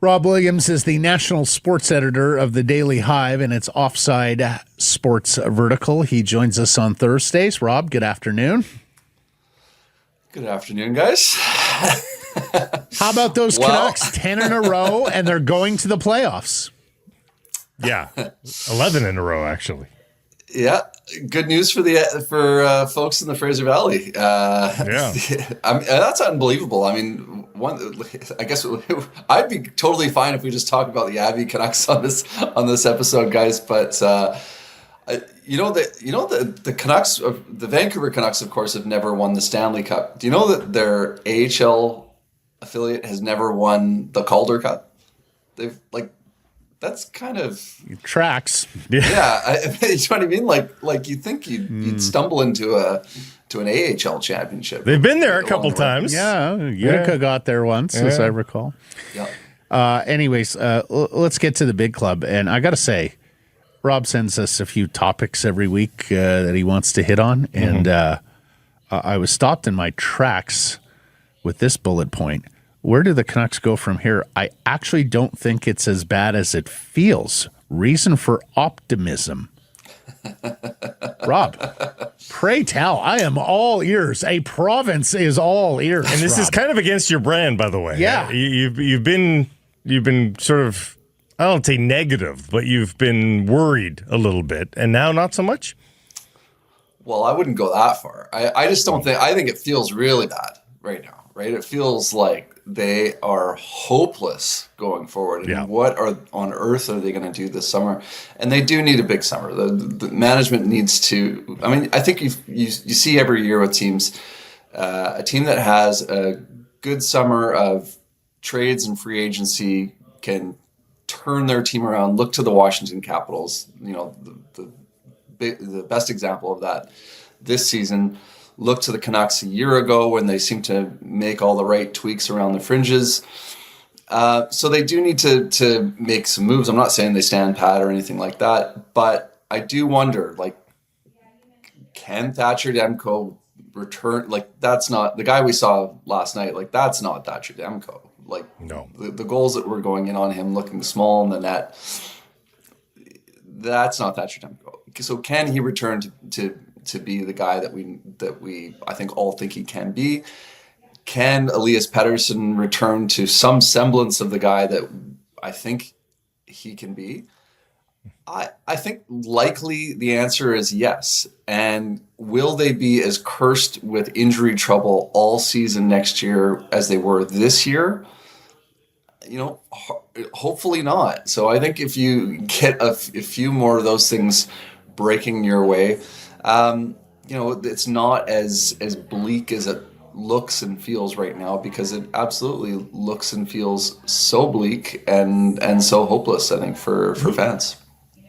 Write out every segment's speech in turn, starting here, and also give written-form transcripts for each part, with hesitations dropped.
Rob Williams is the national sports editor of the Daily Hive and its Offside Sports vertical. He joins us on Thursdays. Rob, good afternoon. Good afternoon, guys. How about those Canucks? 10 in a row, and they're going to the playoffs. Yeah, 11 in a row, actually. Yeah, good news for folks in the Fraser Valley. That's unbelievable. I mean, I guess I'd be totally fine if we just talk about the Abby Canucks on this episode, guys. But the Canucks, the Vancouver Canucks, of course, have never won the Stanley Cup. Do you know that their AHL affiliate has never won the Calder Cup? They've that's kind of tracks. Yeah, you know what I mean. Like you think you'd stumble into an AHL championship. They've been there a couple times. Yeah, Utica got there once, as I recall. Yeah. Anyways, let's get to the big club, and I got to say, Rob sends us a few topics every week that he wants to hit on, and I was stopped in my tracks with this bullet point. Where do the Canucks go from here? I actually don't think it's as bad as it feels. Reason for optimism. Rob, pray tell. I am all ears. A province is all ears. And this Rob. is kind of against your brand, by the way. Yeah. You've been sort of, I don't say negative, but you've been worried a little bit, and now not so much? Well, I wouldn't go that far. I just don't think, I think it feels really bad right now, right? It feels like they are hopeless going forward. And what on earth are they going to do this summer? And they do need a big summer. The management needs to. I mean, I think you see every year with teams, a team that has a good summer of trades and free agency can turn their team around. Look to the Washington Capitals. You know, the best example of that this season. Look to the Canucks a year ago when they seemed to make all the right tweaks around the fringes. So they do need to make some moves. I'm not saying they stand pat or anything like that, but I do wonder, can Thatcher Demko return? That's not the guy we saw last night. That's not Thatcher Demko. No. The goals that were going in on him looking small in the net, that's not Thatcher Demko. So can he return to be the guy that we I think all think he can be? Can Elias Pettersson return to some semblance of the guy that I think he can be? I think likely the answer is yes. And will they be as cursed with injury trouble all season next year as they were this year? You know, hopefully not. So I think if you get a few more of those things breaking your way, it's not as bleak as it looks and feels right now, because it absolutely looks and feels so bleak and so hopeless, I think, for fans.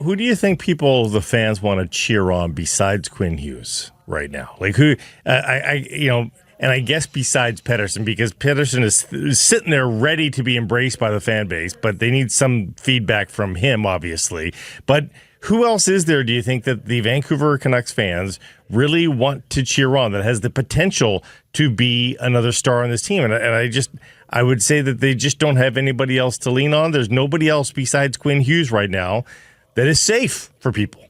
Who do you think the fans want to cheer on besides Quinn Hughes right now? Who, and I guess besides Patterson, because Patterson is sitting there ready to be embraced by the fan base, but they need some feedback from him, obviously. But who else is there, do you think, that the Vancouver Canucks fans really want to cheer on that has the potential to be another star on this team? And I would say that they just don't have anybody else to lean on. There's nobody else besides Quinn Hughes right now that is safe for people.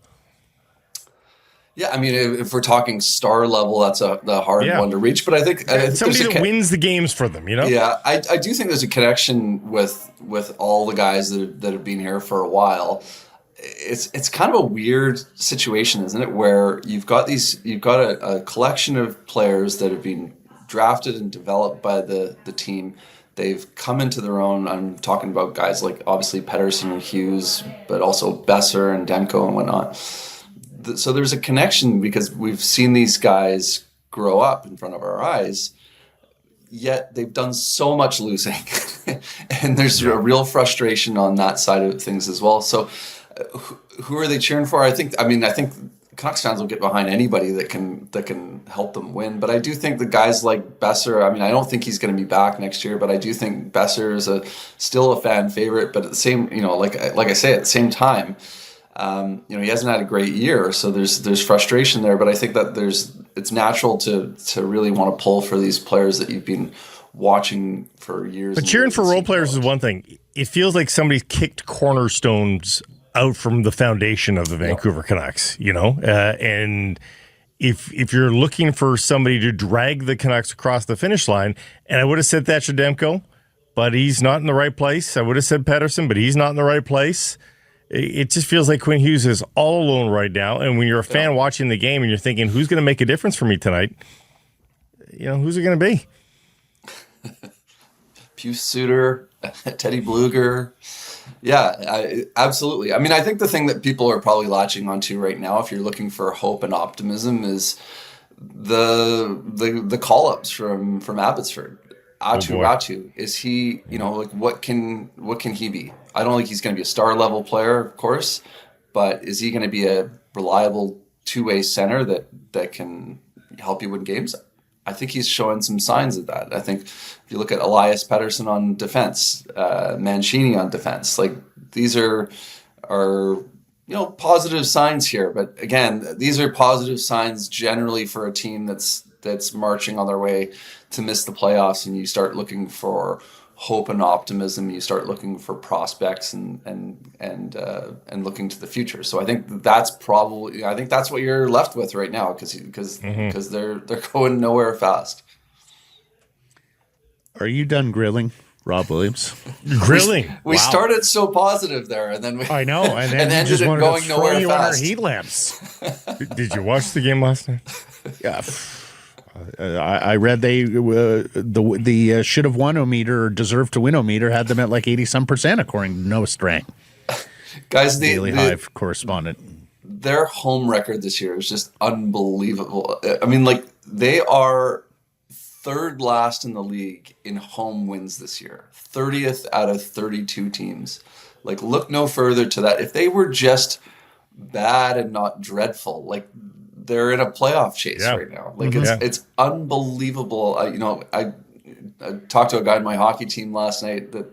Yeah, I mean, if we're talking star level, that's the hard one to reach. But I think somebody that wins the games for them, you know. Yeah, I do think there's a connection with all the guys that have been here for a while. It's kind of a weird situation, isn't it? Where you've got a collection of players that have been drafted and developed by the team. They've come into their own. I'm talking about guys like obviously Patterson and Hughes, but also Besser and Demko and whatnot. So there's a connection because we've seen these guys grow up in front of our eyes, yet they've done so much losing. And there's a real frustration on that side of things as well. So who are they cheering for? I think Canucks fans will get behind anybody that can help them win. But I do think the guys like Besser, I don't think he's going to be back next year, but I do think Besser is still a fan favorite. But at the same, like I say, at the same time, he hasn't had a great year, so there's frustration there. But I think that it's natural to really want to pull for these players that you've been watching for years. But cheering for role players is one thing. It feels like somebody's kicked cornerstones out from the foundation of the Vancouver Canucks, and if you're looking for somebody to drag the Canucks across the finish line, and I would have said Thatcher Demko, but he's not in the right place. I would have said Patterson, but he's not in the right place. It just feels like Quinn Hughes is all alone right now. And when you're a fan watching the game and you're thinking, who's going to make a difference for me tonight? Who's it going to be? Pius Suter, Teddy Bluger. Yeah, absolutely. I mean, I think the thing that people are probably latching onto right now, if you're looking for hope and optimism, is the call-ups from Abbotsford. Atu. Is he, what can he be? I don't think he's going to be a star level player, of course, but is he going to be a reliable two-way center that can help you win games? I think he's showing some signs of that. I think if you look at Elias Pettersson on defense, Mancini on defense, like these are positive signs here. But again, these are positive signs generally for a team that's marching on their way to miss the playoffs, and you start looking for hope and optimism. You start looking for prospects and looking to the future. So I think that's what you're left with right now because they're going nowhere fast. Are you done grilling Rob Williams? Grilling. We started so positive there, and then I know, and then and just ended up going nowhere you fast. On our heat lamps. Did you watch the game last night? Yeah. I read the should have won-o-meter or deserved to win-o-meter had them at like 80-some% according to Noah Strang. Guys, Daily Hive correspondent. Their home record this year is just unbelievable. I mean, like they are third last in the league in home wins this year. 30th out of 32 teams. Like look no further to that. If they were just bad and not dreadful, like they're in a playoff chase right now. Like it's unbelievable. I talked to a guy in my hockey team last night that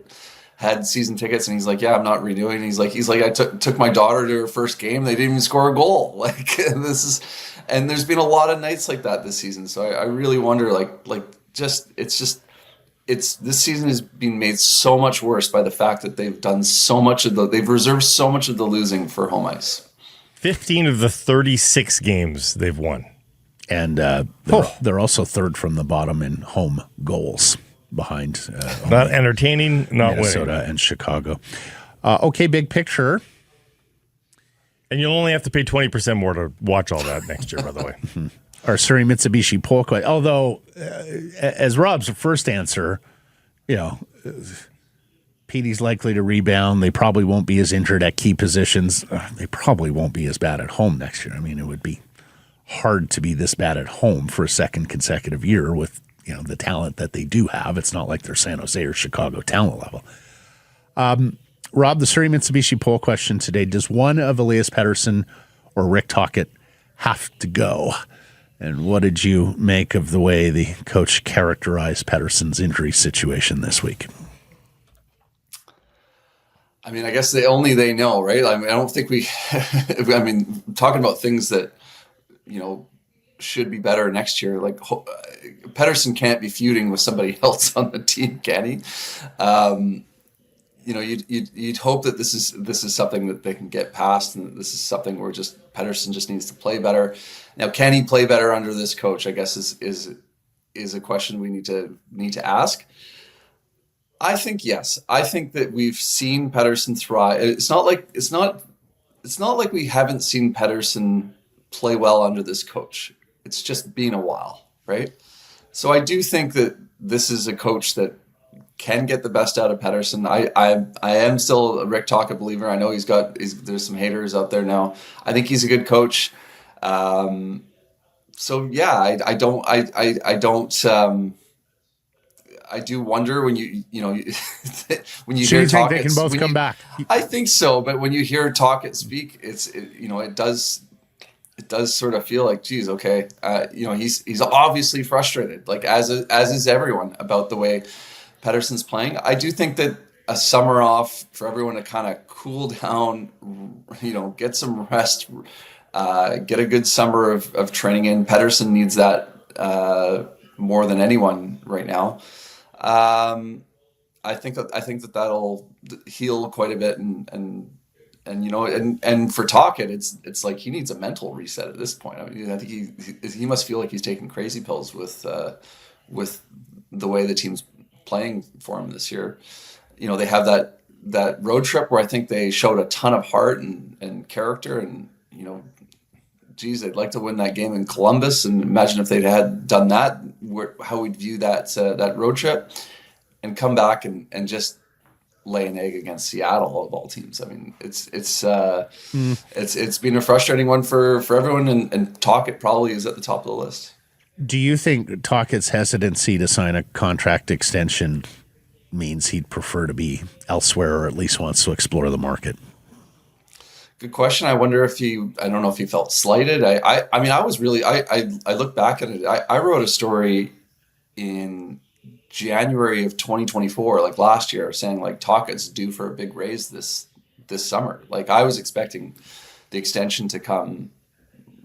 had season tickets, and he's like, "Yeah, I'm not renewing." And he's like, I took my daughter to her first game. They didn't even score a goal. Like and there's been a lot of nights like that this season. So I really wonder, this season has been made so much worse by the fact that they've reserved so much of the losing for home ice. 15 of the 36 games they've won. And they're also third from the bottom in home goals behind not entertaining, not Minnesota winning. And Chicago. Okay, big picture. And you'll only have to pay 20% more to watch all that next year, by the way. Our Surrey Mitsubishi Polka. Although, as Rob's first answer, Petey's likely to rebound. They probably won't be as injured at key positions. They probably won't be as bad at home next year. I mean, it would be hard to be this bad at home for a second consecutive year with the talent that they do have. It's not like they're San Jose or Chicago talent level. Rob, the Surrey Mitsubishi poll question today: does one of Elias Pettersson or Rick Tocchet have to go? And what did you make of the way the coach characterized Pettersson's injury situation this week? I mean, I guess they know, right? I mean, I don't think talking about things that, should be better next year. Like Pettersson can't be feuding with somebody else on the team, can he? You'd hope that this is something that they can get past, and this is something where Pettersson just needs to play better. Now, can he play better under this coach? I guess is a question we need to ask. I think yes. I think that we've seen Patterson thrive. It's not like we haven't seen Patterson play well under this coach. It's just been a while, right? So I do think that this is a coach that can get the best out of Patterson. I am still a Rick Tocchet believer. I know there's some haters out there now. I think he's a good coach. So yeah, I do wonder when you when you so hear you think Tocchet, they can both come back? I think so, but when you hear Tocchet speak, it does sort of feel like, geez, okay, he's obviously frustrated, like as is everyone, about the way Pettersson's playing. I do think that a summer off for everyone to kind of cool down, get some rest, get a good summer of training in. Pettersson needs that more than anyone right now. I think that that'll heal quite a bit, and and for Tocchet, it's like he needs a mental reset at this point. I mean, I think he must feel like he's taking crazy pills with the way the team's playing for him this year. They have that road trip where I think they showed a ton of heart and character, and geez, they'd like to win that game in Columbus, and imagine if they'd had done that, how we'd view that road trip, and come back and just lay an egg against Seattle of all teams. I mean, it's been a frustrating one for everyone, and Tocchet probably is at the top of the list. Do you think Tocchet's hesitancy to sign a contract extension means he'd prefer to be elsewhere, or at least wants to explore the market? Good question. I wonder if I don't know if he felt slighted. I mean, I look back at it. I wrote a story in January of 2024, like last year, saying like Tocchet's due for a big raise this summer. Like I was expecting the extension to come,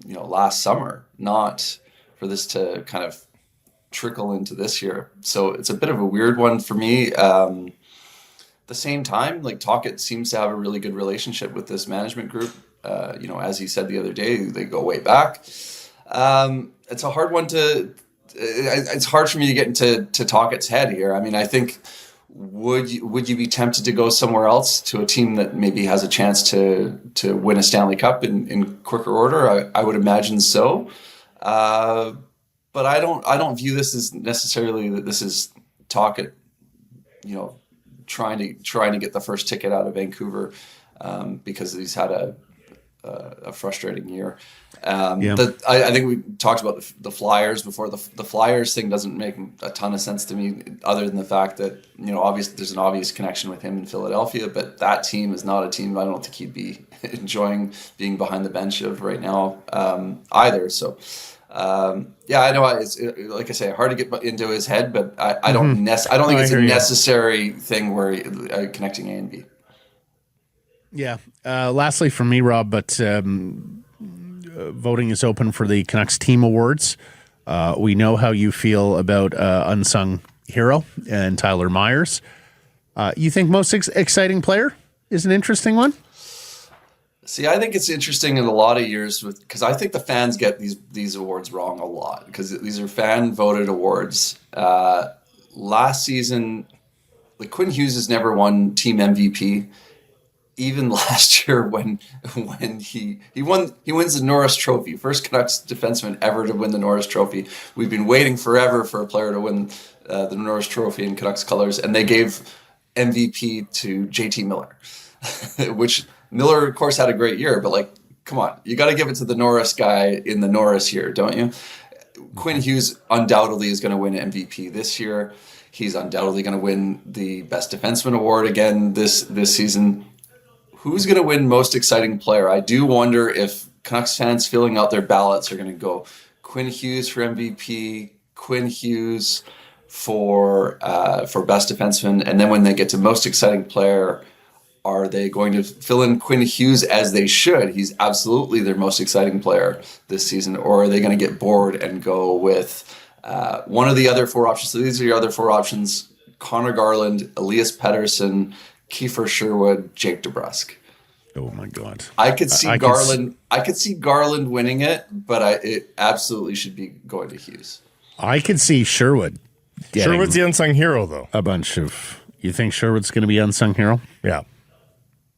last summer, not for this to kind of trickle into this year. So it's a bit of a weird one for me. The same time, like Tocchet seems to have a really good relationship with this management group. As he said the other day, they go way back. It's a hard one it's hard for me to get into Tocchet's head here. I mean, I think would you be tempted to go somewhere else, to a team that maybe has a chance to win a Stanley Cup in quicker order? I would imagine so. But I don't view this as necessarily that this is Tocchet, trying to get the first ticket out of Vancouver, because he's had a frustrating year. I think we talked about the Flyers before. The Flyers thing doesn't make a ton of sense to me, other than the fact that obviously there's an obvious connection with him in Philadelphia, but that team is not a team I don't think he'd be enjoying being behind the bench of right now, either. So I know it's like I say, hard to get into his head, but I don't think it's a necessary thing where connecting A and B. Yeah. Lastly for me, Rob, but voting is open for the Canucks Team Awards. We know how you feel about Unsung Hero and Tyler Myers. You think most exciting player is an interesting one? See, I think it's interesting in a lot of years because I think the fans get these awards wrong a lot, because these are fan voted awards. Last season, like Quinn Hughes has never won team MVP. Even last year when he wins the Norris Trophy, first Canucks defenseman ever to win the Norris Trophy. We've been waiting forever for a player to win the Norris Trophy in Canucks colors, and they gave MVP to JT Miller, which Miller, of course, had a great year, but like, come on, you got to give it to the Norris guy in the Norris year, don't you? Quinn Hughes undoubtedly is going to win MVP this year. He's undoubtedly going to win the Best Defenseman award again this season. Who's going to win most exciting player? I do wonder if Canucks fans filling out their ballots are going to go Quinn Hughes for MVP, Quinn Hughes for Best Defenseman, and then when they get to most exciting player, are they going to fill in Quinn Hughes as they should? He's absolutely their most exciting player this season. Or are they going to get bored and go with one of the other four options? So these are your other four options: Connor Garland, Elias Pettersson, Kiefer Sherwood, Jake DeBrusk. Oh my God! I could see Garland. I could see Garland winning it, but it absolutely should be going to Hughes. I could see Sherwood. Sherwood's the unsung hero, though. A bunch of. You think Sherwood's going to be unsung hero? Yeah.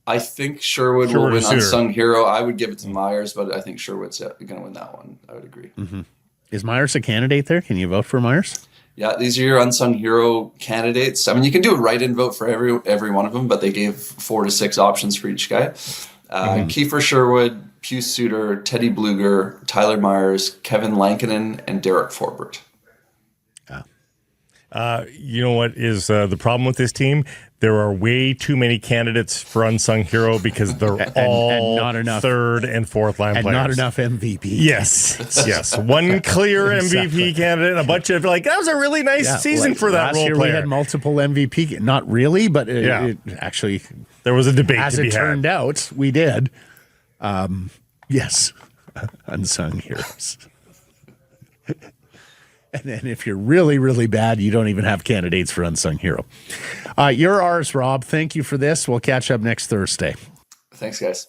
I think Sherwood will win unsung hero. I would give it to Myers, but I think Sherwood's going to win that one. I would agree. Mm-hmm. Is Myers a candidate there? Can you vote for Myers? Yeah, these are your unsung hero candidates. I mean, you can do a write-in vote for every one of them, but they gave 4 to 6 options for each guy. Kiefer Sherwood, Pius Suter, Teddy Bluger, Tyler Myers, Kevin Lankinen, and Derek Forbert. You know what is the problem with this team? There are way too many candidates for unsung hero because they're all not enough, third and fourth line and players. Not enough MVP. Yes. One clear MVP candidate, a bunch of that was a really nice season for that role player. Last year we had multiple MVP. Not really, but it actually there was a debate. As it turned out, we did. Yes, unsung heroes. And then if you're really, really bad, you don't even have candidates for Unsung Hero. You're ours, Rob. Thank you for this. We'll catch up next Thursday. Thanks, guys.